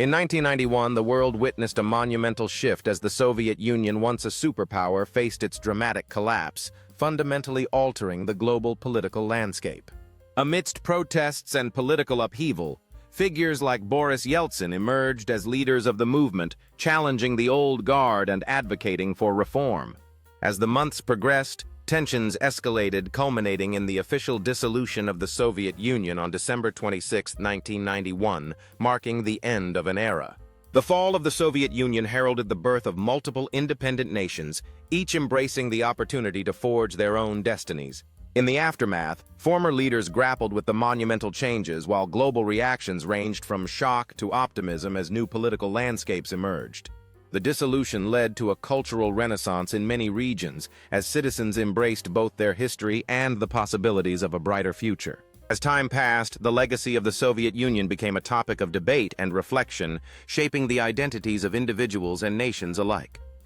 In 1991, the world witnessed a monumental shift as the Soviet Union, once a superpower, faced its dramatic collapse, fundamentally altering the global political landscape. Amidst protests and political upheaval, figures like Boris Yeltsin emerged as leaders of the movement, challenging the old guard and advocating for reform. As the months progressed, tensions escalated, culminating in the official dissolution of the Soviet Union on December 26, 1991, marking the end of an era. The fall of the Soviet Union heralded the birth of multiple independent nations, each embracing the opportunity to forge their own destinies. In the aftermath, former leaders grappled with the monumental changes, while global reactions ranged from shock to optimism as new political landscapes emerged. The dissolution led to a cultural renaissance in many regions, as citizens embraced both their history and the possibilities of a brighter future. As time passed, the legacy of the Soviet Union became a topic of debate and reflection, shaping the identities of individuals and nations alike.